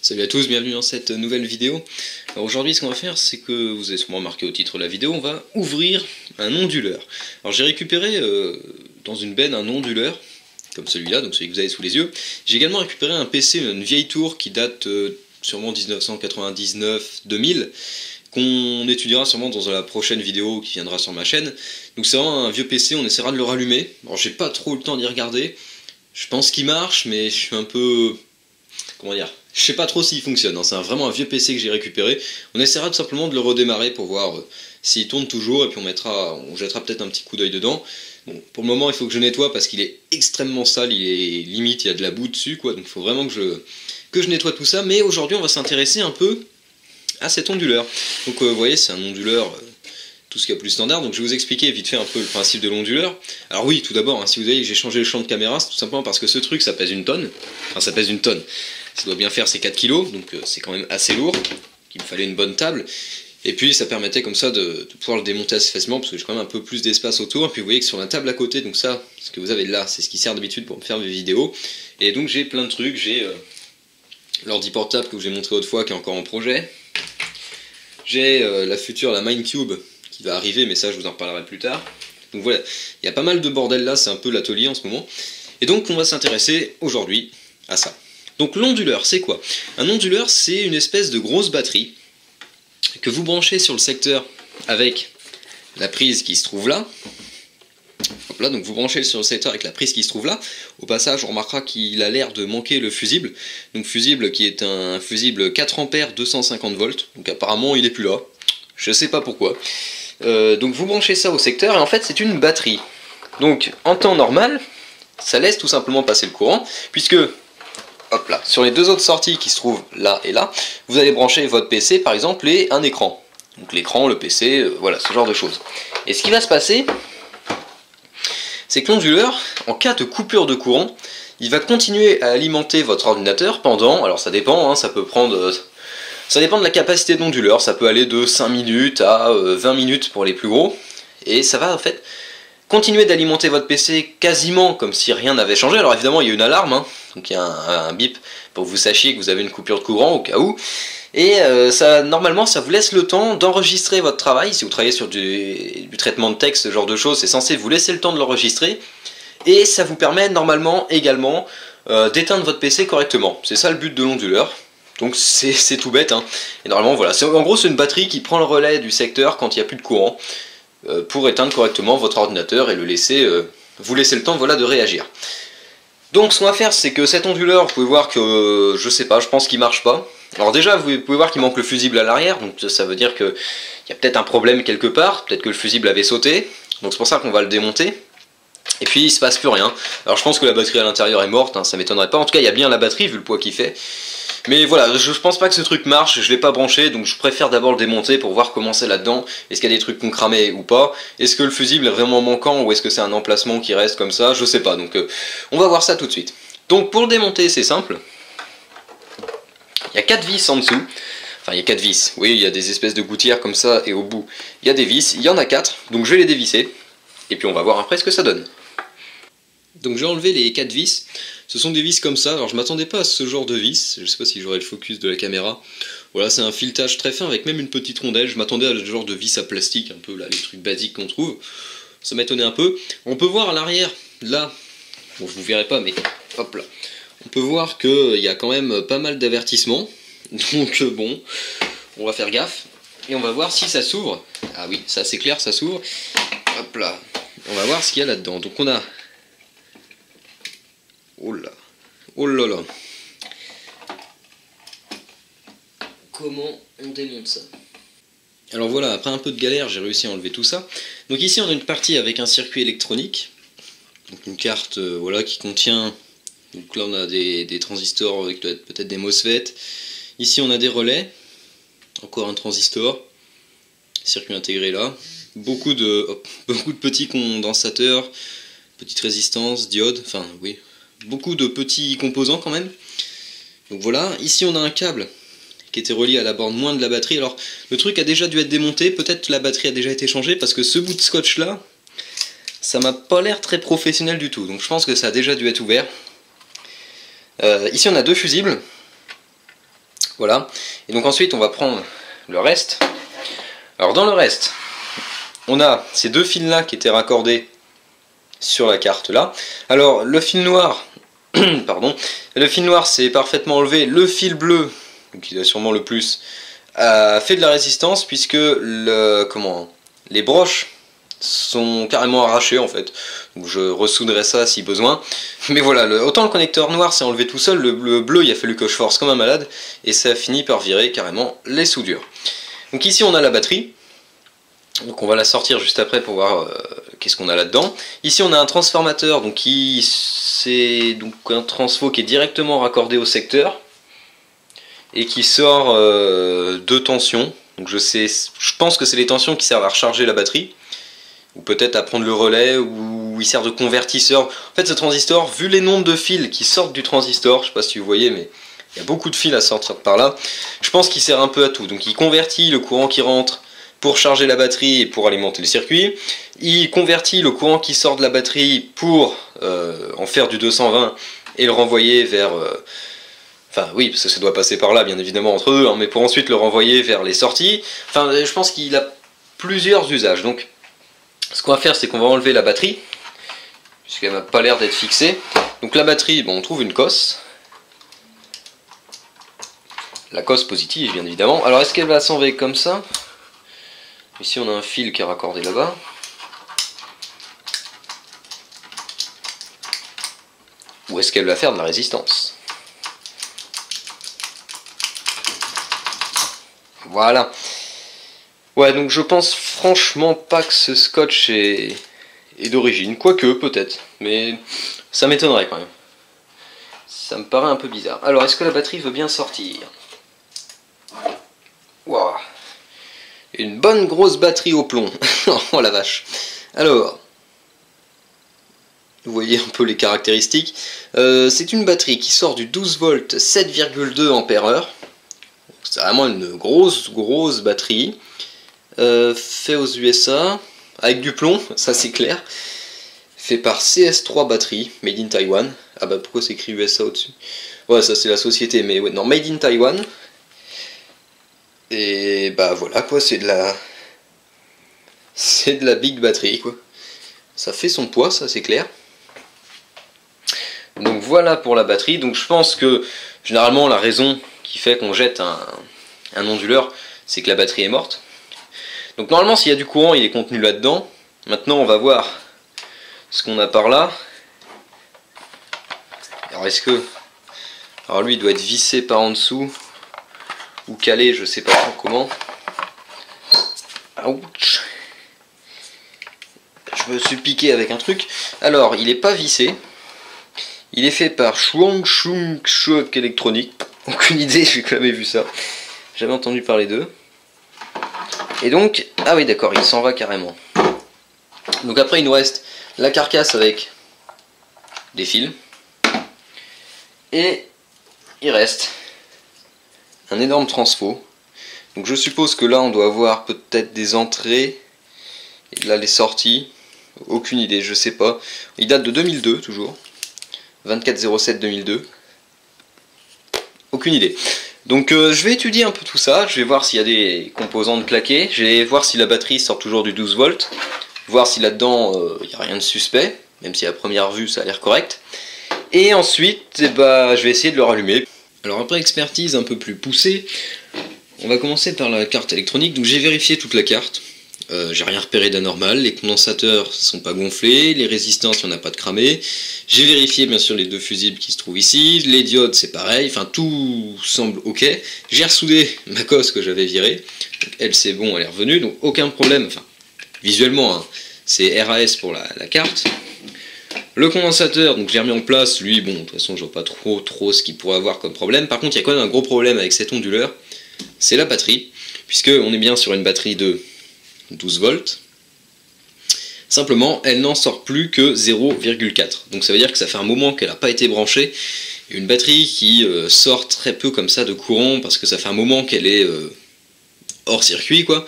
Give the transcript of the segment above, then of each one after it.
Salut à tous, bienvenue dans cette nouvelle vidéo. Alors aujourd'hui ce qu'on va faire, c'est que vous avez sûrement remarqué au titre de la vidéo, on va ouvrir un onduleur. Alors j'ai récupéré dans une benne un onduleur, comme celui-là, donc celui que vous avez sous les yeux. J'ai également récupéré un PC, une vieille tour qui date sûrement 1999-2000, qu'on étudiera sûrement dans la prochaine vidéo qui viendra sur ma chaîne. Donc c'est vraiment un vieux PC, on essaiera de le rallumer. Alors j'ai pas trop le temps d'y regarder, je pense qu'il marche, mais je suis un peu... comment dire, je sais pas trop s'il fonctionne, hein. C'est vraiment un vieux PC que j'ai récupéré. On essaiera tout simplement de le redémarrer pour voir s'il tourne toujours, et puis on jettera peut-être un petit coup d'œil dedans. Bon, pour le moment il faut que je nettoie parce qu'il est extrêmement sale, il est limite, il y a de la boue dessus, quoi, donc il faut vraiment que je nettoie tout ça. Mais aujourd'hui on va s'intéresser un peu à cet onduleur. Donc vous voyez, c'est un onduleur... tout ce qu'il y a plus standard, donc je vais vous expliquer vite fait un peu le principe de l'onduleur. Alors oui, tout d'abord, hein, si vous voyez que j'ai changé le champ de caméra, c'est tout simplement parce que ce truc ça pèse une tonne, enfin ça pèse une tonne, ça doit bien faire ses 4 kg, donc c'est quand même assez lourd, il me fallait une bonne table, et puis ça permettait comme ça de pouvoir le démonter assez facilement, parce que j'ai quand même un peu plus d'espace autour, et puis vous voyez que sur la table à côté, donc ça, ce que vous avez là, c'est ce qui sert d'habitude pour me faire mes vidéos, et donc j'ai plein de trucs, j'ai l'ordi portable que je vous ai montré autrefois qui est encore en projet, j'ai la Minecube qui va arriver, mais ça je vous en reparlerai plus tard. Donc voilà, il y a pas mal de bordel là, c'est un peu l'atelier en ce moment. Et donc on va s'intéresser aujourd'hui à ça. Donc l'onduleur, c'est quoi? Un onduleur, c'est une espèce de grosse batterie que vous branchez sur le secteur avec la prise qui se trouve là. Hop là, donc vous branchez sur le secteur avec la prise qui se trouve là. Au passage, on remarquera qu'il a l'air de manquer le fusible. Donc fusible qui est un fusible 4 ampères 250 volts. Donc apparemment il est plus là. Je sais pas pourquoi. Donc vous branchez ça au secteur et en fait c'est une batterie. Donc en temps normal, ça laisse tout simplement passer le courant, puisque hop là, sur les deux autres sorties qui se trouvent là et là, vous allez brancher votre PC par exemple et un écran. Donc l'écran, le PC, voilà, ce genre de choses. Et ce qui va se passer, c'est que l'onduleur, en cas de coupure de courant, il va continuer à alimenter votre ordinateur pendant, alors ça dépend, hein, ça peut prendre... ça dépend de la capacité de l'onduleur, ça peut aller de 5 minutes à 20 minutes pour les plus gros. Et ça va en fait continuer d'alimenter votre PC quasiment comme si rien n'avait changé. Alors évidemment il y a une alarme, hein, donc il y a un bip pour que vous sachiez que vous avez une coupure de courant au cas où. Et normalement ça vous laisse le temps d'enregistrer votre travail. Si vous travaillez sur du traitement de texte, ce genre de choses, c'est censé vous laisser le temps de l'enregistrer. Et ça vous permet normalement également d'éteindre votre PC correctement. C'est ça le but de l'onduleur. Donc c'est tout bête, hein. Et normalement voilà, en gros c'est une batterie qui prend le relais du secteur quand il n'y a plus de courant pour éteindre correctement votre ordinateur et le laisser, vous laisser le temps, voilà, de réagir. Donc ce qu'on va faire, c'est que cet onduleur, vous pouvez voir que, je sais pas, je pense qu'il marche pas. Alors déjà vous pouvez voir qu'il manque le fusible à l'arrière, donc ça veut dire qu'il y a peut-être un problème quelque part, peut-être que le fusible avait sauté, donc c'est pour ça qu'on va le démonter. Et puis il se passe plus rien. Alors je pense que la batterie à l'intérieur est morte, hein, ça m'étonnerait pas, en tout cas il y a bien la batterie vu le poids qu'il fait. Mais voilà, je pense pas que ce truc marche, je l'ai pas branché, donc je préfère d'abord le démonter pour voir comment c'est là-dedans. Est-ce qu'il y a des trucs qu'on cramait ou pas? Est-ce que le fusible est vraiment manquant ou est-ce que c'est un emplacement qui reste comme ça? Je sais pas, donc on va voir ça tout de suite. Donc pour le démonter, c'est simple. Il y a 4 vis en dessous. Enfin, il y a 4 vis. Oui, il y a des espèces de gouttières comme ça et au bout, il y a des vis. Il y en a 4, donc je vais les dévisser. Et puis on va voir après ce que ça donne. Donc j'ai enlevé les 4 vis, ce sont des vis comme ça, alors je m'attendais pas à ce genre de vis, je sais pas si j'aurai le focus de la caméra. Voilà, c'est un filetage très fin avec même une petite rondelle, je m'attendais à ce genre de vis à plastique, un peu là, les trucs basiques qu'on trouve. Ça m'étonnait un peu. On peut voir à l'arrière, là, bon je vous verrai pas mais hop là, on peut voir qu'il y a quand même pas mal d'avertissements, donc bon, on va faire gaffe, et on va voir si ça s'ouvre. Ah oui, ça c'est clair, ça s'ouvre. Hop là, on va voir ce qu'il y a là-dedans. Donc on a... oh là, oh là là. Comment on démonte ça? Alors voilà, après un peu de galère, j'ai réussi à enlever tout ça. Donc ici on a une partie avec un circuit électronique. Donc une carte voilà, qui contient... donc là on a des transistors avec peut-être des MOSFET. Ici on a des relais. Encore un transistor. Circuit intégré là. Beaucoup de petits condensateurs, petites résistances, diodes, enfin oui. Beaucoup de petits composants quand même. Donc voilà, ici on a un câble qui était relié à la borne moins de la batterie. Alors le truc a déjà dû être démonté, peut-être la batterie a déjà été changée parce que ce bout de scotch là, ça m'a pas l'air très professionnel du tout. Donc je pense que ça a déjà dû être ouvert. Ici on a deux fusibles. Voilà. Et donc ensuite on va prendre le reste. Alors dans le reste, on a ces deux fils là qui étaient raccordés sur la carte là. Alors le fil noir, pardon, le fil noir c'est parfaitement enlevé. Le fil bleu, qui est sûrement le plus, a fait de la résistance puisque les broches sont carrément arrachées en fait. Donc je ressouderai ça si besoin. Mais voilà, autant le connecteur noir s'est enlevé tout seul, le bleu il a fallu que je force comme un malade et ça a fini par virer carrément les soudures. Donc ici on a la batterie. Donc on va la sortir juste après pour voir qu'est-ce qu'on a là-dedans. Ici on a un transformateur, donc c'est donc un transfo qui est directement raccordé au secteur et qui sort deux tensions. Donc je pense que c'est les tensions qui servent à recharger la batterie, ou peut-être à prendre le relais, ou il sert de convertisseur. En fait ce transistor, vu les nombres de fils qui sortent du transistor, je sais pas si vous voyez, mais il y a beaucoup de fils à sortir par là, je pense qu'il sert un peu à tout. Donc il convertit le courant qui rentre pour charger la batterie et pour alimenter le circuit. Il convertit le courant qui sort de la batterie pour en faire du 220 et le renvoyer vers... Enfin oui, parce que ça doit passer par là bien évidemment entre eux, hein, mais pour ensuite le renvoyer vers les sorties. Enfin je pense qu'il a plusieurs usages. Donc ce qu'on va faire c'est qu'on va enlever la batterie, puisqu'elle n'a pas l'air d'être fixée. Donc la batterie, bon, on trouve une cosse. La cosse positive bien évidemment. Alors est-ce qu'elle va s'enlever comme ça ? Ici on a un fil qui est raccordé là-bas. Ou est-ce qu'elle va faire de la résistance? Voilà. Ouais, donc je pense franchement pas que ce scotch est d'origine. Quoique, peut-être. Mais ça m'étonnerait quand même. Ça me paraît un peu bizarre. Alors, est-ce que la batterie veut bien sortir? Waouh. Une bonne grosse batterie au plomb. Oh la vache. Alors, vous voyez un peu les caractéristiques. C'est une batterie qui sort du 12 volts 7,2 ampères-heure. C'est vraiment une grosse batterie. Fait aux USA, avec du plomb, ça c'est clair. Fait par CS3 Battery, made in Taiwan. Ah bah pourquoi c'est écrit USA au-dessus? Ouais, ça c'est la société, mais ouais, non, made in Taiwan. Et bah voilà quoi, c'est de la big batterie quoi. Ça fait son poids, ça c'est clair. Donc voilà pour la batterie. Donc je pense que généralement la raison qui fait qu'on jette un onduleur, c'est que la batterie est morte. Donc normalement s'il y a du courant, il est contenu là-dedans. Maintenant on va voir ce qu'on a par là. Alors est-ce que... Alors lui il doit être vissé par en dessous, ou calé, je sais pas trop comment. Ouch. Je me suis piqué avec un truc. Alors il est pas vissé. Il est fait par Shuang Shung Shuk Electronic. Aucune idée, j'ai jamais vu ça. Jamais entendu parler d'eux. Et donc, ah oui d'accord, il s'en va carrément. Donc après il nous reste la carcasse avec des fils. Et il reste un énorme transfo. Donc je suppose que là on doit avoir peut-être des entrées. Et là les sorties. Aucune idée, je sais pas. Il date de 2002 toujours. 24/07/2002. Aucune idée. Donc je vais étudier un peu tout ça, je vais voir s'il y a des composantes claquées, je vais voir si la batterie sort toujours du 12 volts, voir si là-dedans il n'y a rien de suspect, même si à première vue ça a l'air correct. Et ensuite, je vais essayer de le rallumer. Alors après expertise un peu plus poussée, on va commencer par la carte électronique. Donc j'ai vérifié toute la carte. J'ai rien repéré d'anormal, les condensateurs sont pas gonflés, les résistances, il n'y en a pas de cramé. J'ai vérifié bien sûr les deux fusibles qui se trouvent ici, les diodes c'est pareil, enfin tout semble ok. J'ai ressoudé ma cosse que j'avais virée, donc elle c'est bon, elle est revenue, donc aucun problème, enfin visuellement, hein, c'est RAS pour la carte. Le condensateur, donc j'ai remis en place, lui bon, de toute façon je vois pas trop ce qu'il pourrait avoir comme problème. Par contre il y a quand même un gros problème avec cet onduleur, c'est la batterie, puisque on est bien sur une batterie de 12 volts. Simplement, elle n'en sort plus que 0,4. Donc ça veut dire que ça fait un moment qu'elle n'a pas été branchée. Et une batterie qui sort très peu comme ça de courant, parce que ça fait un moment qu'elle est hors circuit, quoi.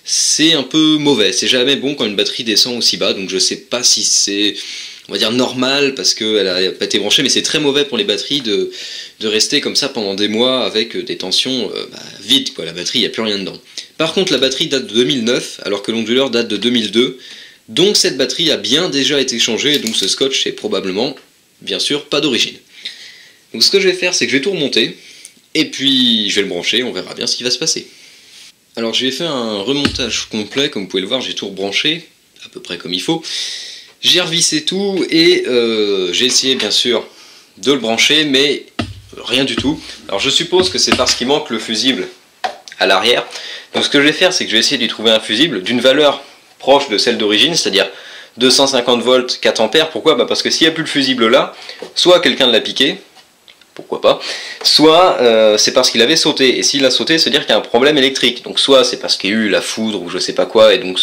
C'est un peu mauvais. C'est jamais bon quand une batterie descend aussi bas. Donc je sais pas si c'est on va dire normale, parce qu'elle n'a pas été branchée, mais c'est très mauvais pour les batteries de rester comme ça pendant des mois avec des tensions vides, quoi. La batterie, il n'y a plus rien dedans. Par contre, la batterie date de 2009, alors que l'onduleur date de 2002, donc cette batterie a bien déjà été changée, et donc ce scotch est probablement, bien sûr, pas d'origine. Donc ce que je vais faire, c'est que je vais tout remonter, et puis je vais le brancher, on verra bien ce qui va se passer. Alors j'ai fait un remontage complet, comme vous pouvez le voir, j'ai tout rebranché, à peu près comme il faut. J'ai revissé tout, et j'ai essayé bien sûr de le brancher, mais rien du tout. Alors je suppose que c'est parce qu'il manque le fusible à l'arrière. Donc ce que je vais faire, c'est que je vais essayer de lui trouver un fusible d'une valeur proche de celle d'origine, c'est-à-dire 250 volts, 4 ampères. Pourquoi? Parce que s'il n'y a plus le fusible là, soit quelqu'un l'a piqué, pourquoi pas, soit c'est parce qu'il avait sauté, et s'il a sauté, c'est-à-dire qu'il y a un problème électrique. Donc soit c'est parce qu'il y a eu la foudre ou je sais pas quoi, et donc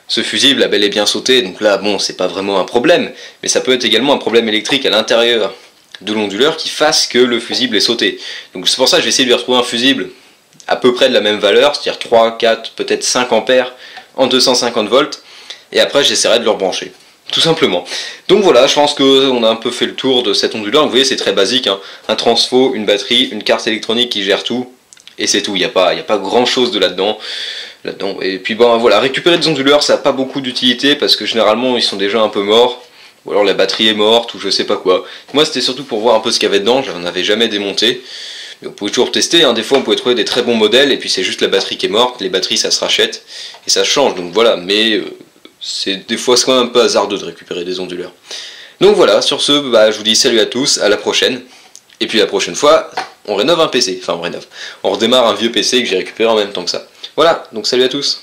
ce fusible a bel et bien sauté, donc là bon c'est pas vraiment un problème, mais ça peut être également un problème électrique à l'intérieur de l'onduleur qui fasse que le fusible est sauté. Donc c'est pour ça que je vais essayer de lui retrouver un fusible à peu près de la même valeur, c'est-à-dire 3, 4, peut-être 5 ampères en 250 volts, et après j'essaierai de le rebrancher, tout simplement. Donc voilà, je pense qu'on a un peu fait le tour de cet onduleur. Vous voyez, c'est très basique, hein. Un transfo, une batterie, une carte électronique qui gère tout, et c'est tout, il n'y a pas grand chose de là-dedans. Et puis bon, voilà, récupérer des onduleurs, ça n'a pas beaucoup d'utilité, parce que généralement ils sont déjà un peu morts, ou alors la batterie est morte, ou je sais pas quoi. Moi c'était surtout pour voir un peu ce qu'il y avait dedans, je n'en avais jamais démonté. Mais on pouvait toujours tester, hein. Des fois on pouvait trouver des très bons modèles, et puis c'est juste la batterie qui est morte, les batteries ça se rachète, et ça change, donc voilà, mais des fois c'est quand même un peu hasardeux de récupérer des onduleurs. Donc voilà, sur ce, je vous dis salut à tous, à la prochaine, et puis la prochaine fois, on rénove un PC, enfin on rénove, on redémarre un vieux PC que j'ai récupéré en même temps que ça. Voilà, donc salut à tous.